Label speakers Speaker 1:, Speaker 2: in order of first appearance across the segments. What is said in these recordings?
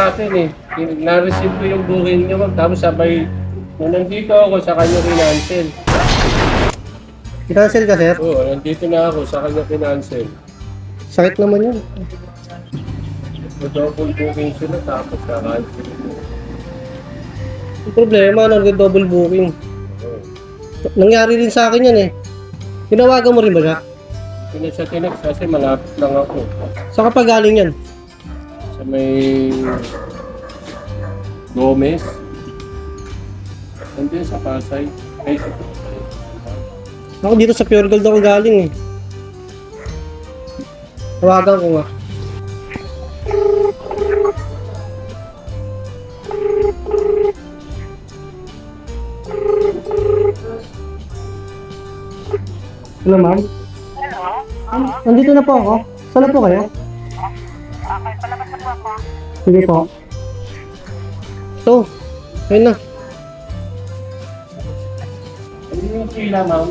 Speaker 1: sa akin eh. Na-receive ko yung booking niyo ma'am. Tapos sabay, nung nandito ako, sa kanya kinancel.
Speaker 2: Cancel ka, sir?
Speaker 1: Oo, nandito na ako, sa kanya kinancel.
Speaker 2: Sakit naman yun.
Speaker 1: Double booking sila tapos na-cancel.
Speaker 2: Yung problema, nag-double booking. Nangyari rin sa akin yan eh. Tinawagan mo rin ba siya?
Speaker 1: Hindi siya tinex kasi malapit lang ako.
Speaker 2: Saan ka pa galing yan?
Speaker 1: Sa may Gomez. Nandiyan sa Pasay. Ay,
Speaker 2: Ako dito sa Pure Gold ako galing eh. Tawagan ko nga. Hello, ma'am?
Speaker 3: Hello?
Speaker 2: Nandito na po ako. Saan na po kayo?
Speaker 3: Okay, palabas na po ako.
Speaker 2: Sige po. So, ayun na.
Speaker 1: hindi yung pila ma'am.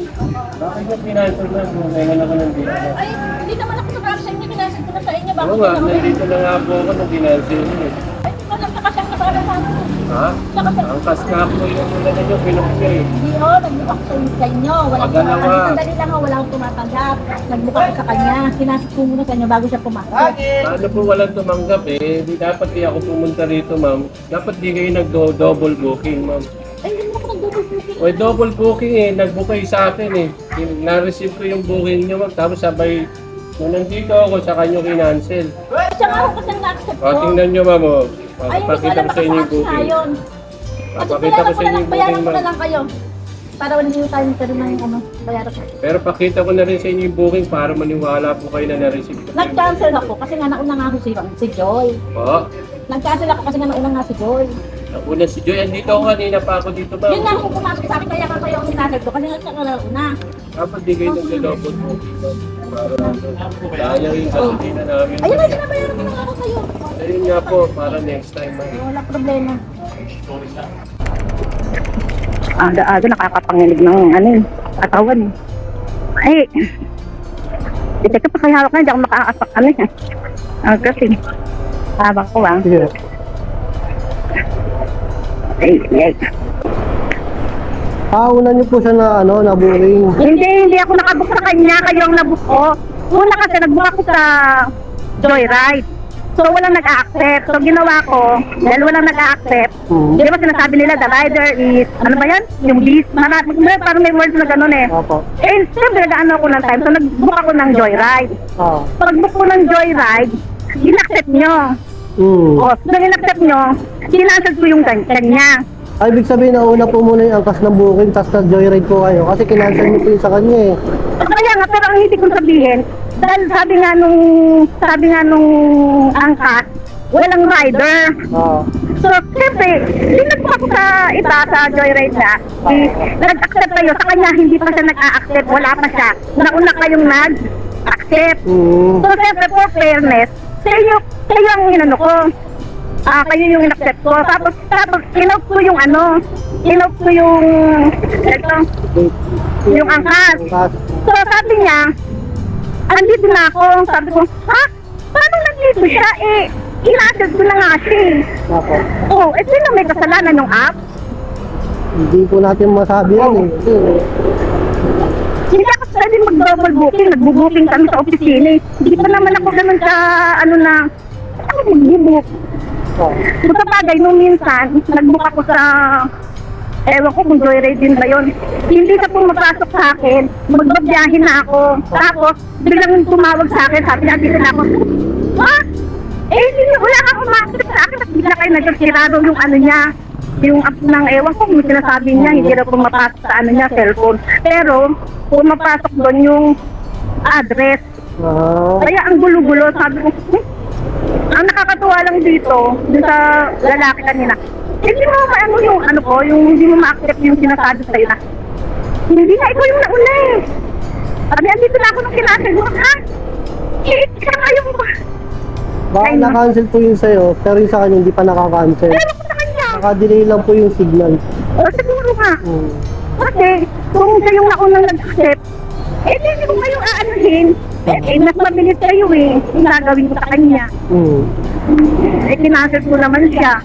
Speaker 1: Bakit yung pinansel na? Ngayon ako nandito.
Speaker 3: Ay, hindi naman ako sa inyo, kinasin ko na sa inyo. Bakit
Speaker 1: Oo nga, nandito na nga po ako nung kinansel niyo eh.
Speaker 3: Ay, hindi ko lang nakasang nakala sa akin.
Speaker 1: Ha? Ang kas nga po yung una ninyo, pinakya eh.
Speaker 3: Hindi o, nagbuka ko sa inyo. Walang
Speaker 1: Magdalawa.
Speaker 3: tumatanggap. Sandali lang o, wala akong tumatanggap. Nagbuka ko sa kanya. Kinasin ko muna sa inyo bago siya pumasok.
Speaker 1: Paano po walang tumanggap eh? Di dapat di ako pumunta rito ma'am. Dapat di kayo nag-double booking ma'am.
Speaker 3: Ay, hindi mo ako nag-double booking.
Speaker 1: O double booking eh, nag-bookay sa akin eh. Na-receive ko yung booking niyo ma'am. Tapos sabay, nung nandito ako, sa kanya kinancel.
Speaker 3: Siya nga ako kasi na-accept ko.
Speaker 1: O, tingnan nyo ma'am o.
Speaker 3: Ay, hindi ko
Speaker 1: Papakita
Speaker 3: alam
Speaker 1: ko sa inyo yung
Speaker 3: baka sa
Speaker 1: booking.
Speaker 3: yun. At
Speaker 1: Papakita ko sa inyo yung
Speaker 3: bayaran
Speaker 1: booking
Speaker 3: ko na
Speaker 1: ma'am.
Speaker 3: lang kayo. Para wala nyo tayo nagkaroon ng bayaran ko.
Speaker 1: Pero pakita ko na rin sa inyo yung booking para maniwala po kayo na na-receive ko.
Speaker 3: Nag-cancel ako kasi nga nauna nga ako si Joy.
Speaker 1: O,
Speaker 3: Nag-cancel ako kasi nga nauna nga si Joy.
Speaker 1: nauna si Joy. Andito ako kanina pa ako dito ma'am.
Speaker 3: Yun nga kung pumasok sa akin kaya ka kayo ang sinasag ko kasi nga siya ka nauna.
Speaker 1: Dapat di kayo nag-double booking ma'am. Para sayang yung gasolina namin.
Speaker 3: Ayun na, sinabayaran ko na nga ako kayo.
Speaker 1: Ayun nga po, para next time ma'am.
Speaker 3: Wala problema.
Speaker 4: Aga-aga nakakapanginig ng katawan. Ay, ito pa kaya hawak na, hindi ako makakapak kasi, habang ko
Speaker 2: Sige.
Speaker 4: Ay.
Speaker 2: Una niyo po siya na na booking.
Speaker 4: Hindi ako nakabook sa kanya, kayo ang nabook ko. Una kasi nagbook ako sa Joyride. So walang nag-a-accept. So ginawa ko, dahil walang nag-a-accept, di ba sinasabi nila the rider is, ano ba yan? Yung beast. Parang may words na gano'n eh.
Speaker 2: Opo.
Speaker 4: Eh, siyempre nag-ano ako ng time. So nag-book ako ng Joyride.
Speaker 2: Ah.
Speaker 4: Pag-book ko ng Joyride, in-accept nyo. O, nang in-accept nyo, kinancel ko yung kanya.
Speaker 2: Ay, ibig sabihin na una po muna yung angkas ng booking, tapos nag-joyride po kayo. Kasi kinancel niyo po yung sa kanya eh.
Speaker 4: Kaya nga, pero ang hindi kong sabihin, dahil sabi nga nung angkas, walang rider.
Speaker 2: Ah.
Speaker 4: So, siyempre, dinagpo ako sa iba, sa Joyride na, nag-accept kayo, sa kanya hindi pa siya nag-a-accept, wala pa siya. Nauna kayong nag-accept. So, siyempre, for fairness, kayo ang inano ko. Kayo yung in-accept ko. Tapos, in-out ko yung yung angkas.
Speaker 2: Angkas.
Speaker 4: So, sabi niya, andito na ako. Sabi ko, ha? Paano nandito siya? In-accept ko na nga siya eh.
Speaker 2: Opo.
Speaker 4: Sino may kasalanan yung app?
Speaker 2: Hindi po natin masabi yan eh. Kasi,
Speaker 4: Hindi ako pwede mag-double booking. Nag-booking kami sa opisina eh. Hindi pa naman ako ganun sa, mag-book. Kung sa bagay, nung minsan, nag-book ako sa, ewan ko kung Joyride din ba yun. Hindi sa pumapasok sa akin, magbabiyahin na ako. Tapos, biglang tumawag sa akin, sabi niya, dito na ako, ha? Wala kang umakit sa akin, at bigla kayo nagkasirado yung niya, yung app ng ewan ko, kung sinasabi niya, hindi na pumapasok sa niya, cellphone. Pero, pumapasok doon yung address. Kaya ang gulo-gulo, sabi ko, ang nakakatuwa lang dito sa lalaki kanina, hindi mo hindi mo ma-accept yung sinasabi sa'yo na, hindi na, ikaw yung nauna eh. Sabi, andito na ako nung kinasagot, ha? Ikaw nga yung
Speaker 2: baka na-cancel po yung sa'yo, pero yung sa kanya hindi pa naka-cancel.
Speaker 4: ewan ko sa kanya.
Speaker 2: Naka-delay lang po yung signal.
Speaker 4: Siguro nga. Kasi, kung siya yung naunang nag-accept, hindi ko kayo aanuhin. Mas mabilis kayo eh, yung gagawin ko sa kanya. Eh, kinancel ko naman siya.